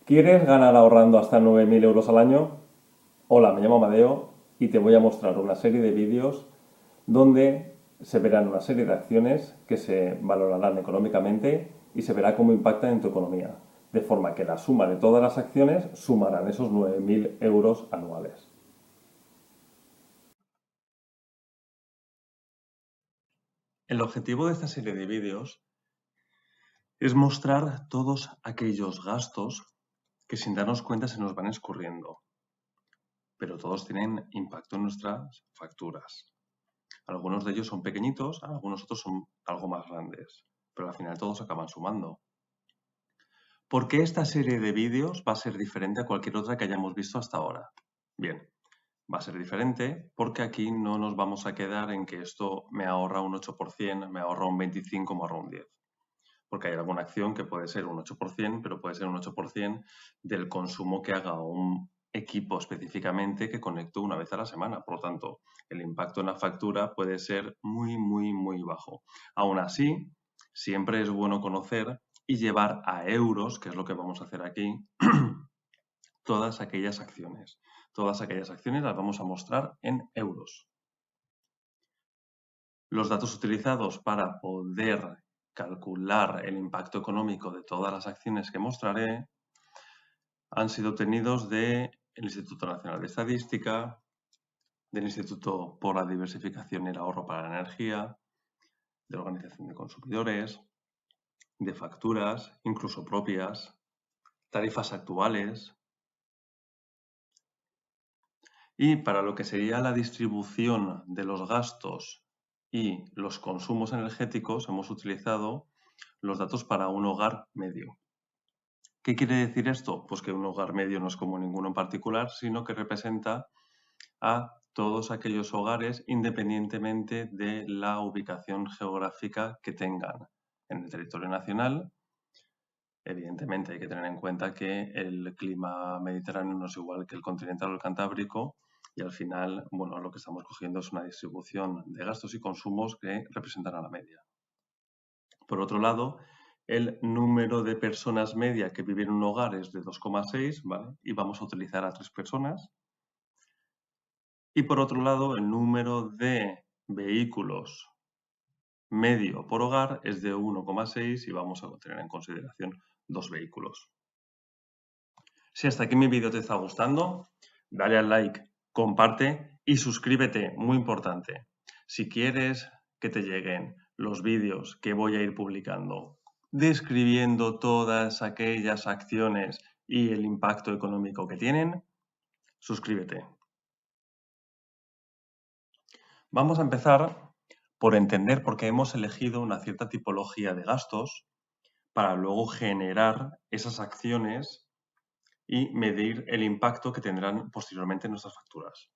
¿Quieres ganar ahorrando hasta 9.000 euros al año? Hola, me llamo Amadeo y te voy a mostrar una serie de vídeos donde se verán una serie de acciones que se valorarán económicamente y se verá cómo impactan en tu economía, de forma que la suma de todas las acciones sumarán esos 9.000 euros anuales. El objetivo de esta serie de vídeos es mostrar todos aquellos gastos que sin darnos cuenta se nos van escurriendo, pero todos tienen impacto en nuestras facturas. Algunos de ellos son pequeñitos, algunos otros son algo más grandes, pero al final todos acaban sumando. ¿Por qué esta serie de vídeos va a ser diferente a cualquier otra que hayamos visto hasta ahora? Bien, va a ser diferente porque aquí no nos vamos a quedar en que esto me ahorra un 8%, me ahorra un 25%, me ahorra un 10%. Porque hay alguna acción que puede ser un 8%, pero puede ser un 8% del consumo que haga un equipo específicamente que conecto una vez a la semana. Por lo tanto, el impacto en la factura puede ser muy, muy, muy bajo. Aún así, siempre es bueno conocer y llevar a euros, que es lo que vamos a hacer aquí, todas aquellas acciones. Todas aquellas acciones las vamos a mostrar en euros. Los datos utilizados para poder calcular el impacto económico de todas las acciones que mostraré han sido obtenidos del Instituto Nacional de Estadística, del Instituto por la Diversificación y el Ahorro para la Energía, de la Organización de Consumidores, de facturas, incluso propias, tarifas actuales. Y para lo que sería la distribución de los gastos y los consumos energéticos hemos utilizado los datos para un hogar medio. ¿Qué quiere decir esto? Pues que un hogar medio no es como ninguno en particular, sino que representa a todos aquellos hogares independientemente de la ubicación geográfica que tengan en el territorio nacional. Evidentemente hay que tener en cuenta que el clima mediterráneo no es igual que el continental o el cantábrico y al final, bueno, lo que estamos cogiendo es una distribución de gastos y consumos que representan a la media. Por otro lado, el número de personas media que viven en un hogar es de 2,6, ¿vale? Y vamos a utilizar a 3 personas. Y por otro lado, el número de vehículos medio por hogar es de 1,6 y vamos a tener en consideración 2 vehículos. Si hasta aquí mi vídeo te está gustando, dale al like, comparte y suscríbete, muy importante. Si quieres que te lleguen los vídeos que voy a ir publicando, describiendo todas aquellas acciones y el impacto económico que tienen, suscríbete. Vamos a empezar por entender por qué hemos elegido una cierta tipología de gastos para luego generar esas acciones y medir el impacto que tendrán posteriormente en nuestras facturas.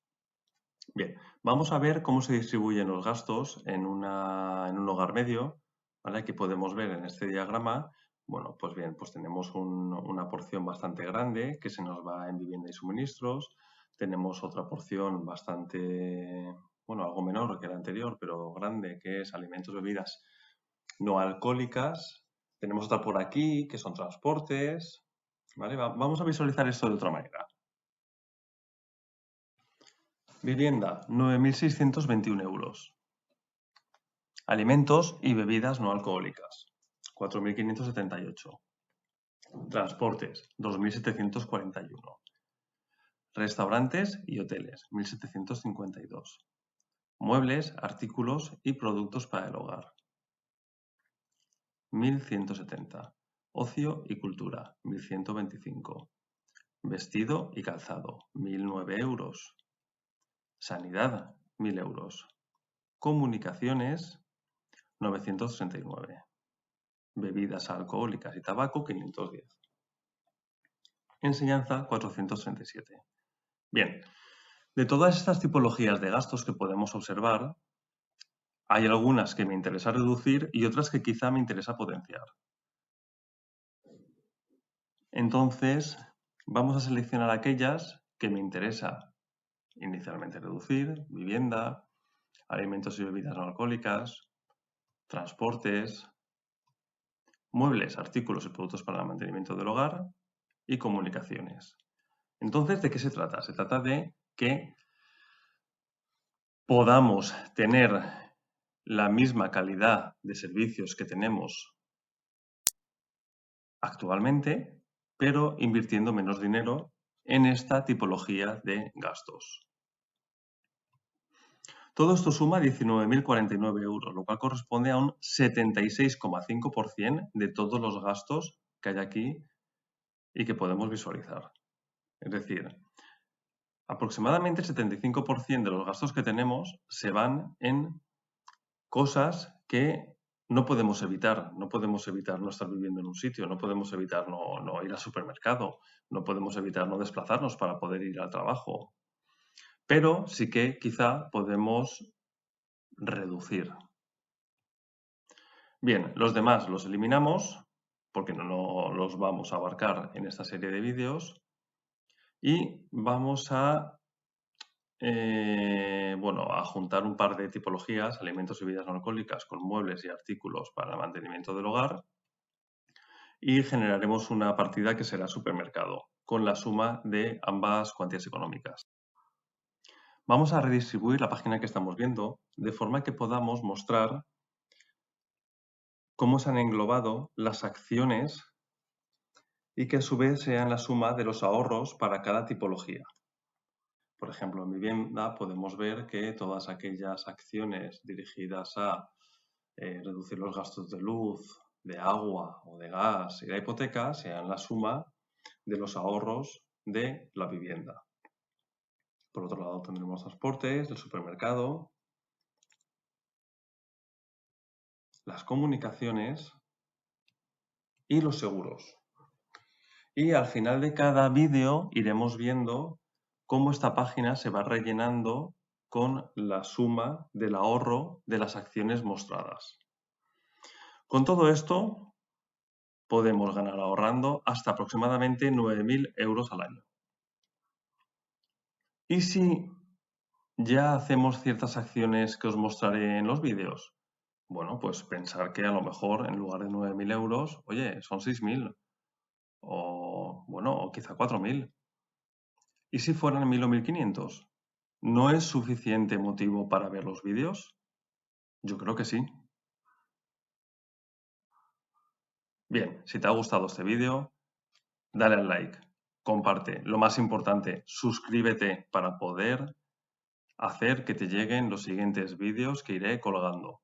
Bien, vamos a ver cómo se distribuyen los gastos en un hogar medio, ¿vale? Aquí podemos ver en este diagrama, bueno, pues bien, pues tenemos una porción bastante grande que se nos va en vivienda y suministros, tenemos otra porción bastante, bueno, algo menor que la anterior, pero grande, que es alimentos, bebidas no alcohólicas, tenemos otra por aquí, que son transportes, ¿vale? Vamos a visualizar esto de otra manera. Vivienda, 9.621 euros. Alimentos y bebidas no alcohólicas, 4.578. Transportes, 2.741. Restaurantes y hoteles, 1.752. Muebles, artículos y productos para el hogar, 1.170. Ocio y cultura, 1.125. Vestido y calzado, 1.009 euros. Sanidad, 1.000 euros. Comunicaciones, 939. Bebidas alcohólicas y tabaco, 510. Enseñanza, 437. Bien, de todas estas tipologías de gastos que podemos observar, hay algunas que me interesa reducir y otras que quizá me interesa potenciar. Entonces, vamos a seleccionar aquellas que me interesa inicialmente reducir: vivienda, alimentos y bebidas no alcohólicas, transportes, muebles, artículos y productos para el mantenimiento del hogar y comunicaciones. Entonces, ¿de qué se trata? Se trata de que podamos tener la misma calidad de servicios que tenemos actualmente, pero invirtiendo menos dinero en esta tipología de gastos. Todo esto suma 19.049 euros, lo cual corresponde a un 76,5% de todos los gastos que hay aquí y que podemos visualizar. Es decir, aproximadamente el 75% de los gastos que tenemos se van en cosas que no podemos evitar. No podemos evitar no estar viviendo en un sitio, no podemos evitar no ir al supermercado, no podemos evitar no desplazarnos para poder ir al trabajo. Pero sí que quizá podemos reducir. Bien, los demás los eliminamos porque no los vamos a abarcar en esta serie de vídeos y vamos a a juntar un par de tipologías, alimentos y bebidas no alcohólicas, con muebles y artículos para el mantenimiento del hogar, y generaremos una partida que será supermercado, con la suma de ambas cuantías económicas. Vamos a redistribuir la página que estamos viendo, de forma que podamos mostrar cómo se han englobado las acciones y que a su vez sean la suma de los ahorros para cada tipología. Por ejemplo, en vivienda podemos ver que todas aquellas acciones dirigidas a reducir los gastos de luz, de agua o de gas y la hipoteca sean la suma de los ahorros de la vivienda. Por otro lado tendremos transportes, el supermercado, las comunicaciones y los seguros. Y al final de cada vídeo iremos viendo cómo esta página se va rellenando con la suma del ahorro de las acciones mostradas. Con todo esto podemos ganar ahorrando hasta aproximadamente 9.000 euros al año. ¿Y si ya hacemos ciertas acciones que os mostraré en los vídeos? Bueno, pues pensar que a lo mejor en lugar de 9.000 euros, oye, son 6.000 o quizá 4.000. ¿Y si fueran 1.000 o 1.500? ¿No es suficiente motivo para ver los vídeos? Yo creo que sí. Bien, si te ha gustado este vídeo, dale al like, comparte. Lo más importante, suscríbete para poder hacer que te lleguen los siguientes vídeos que iré colgando.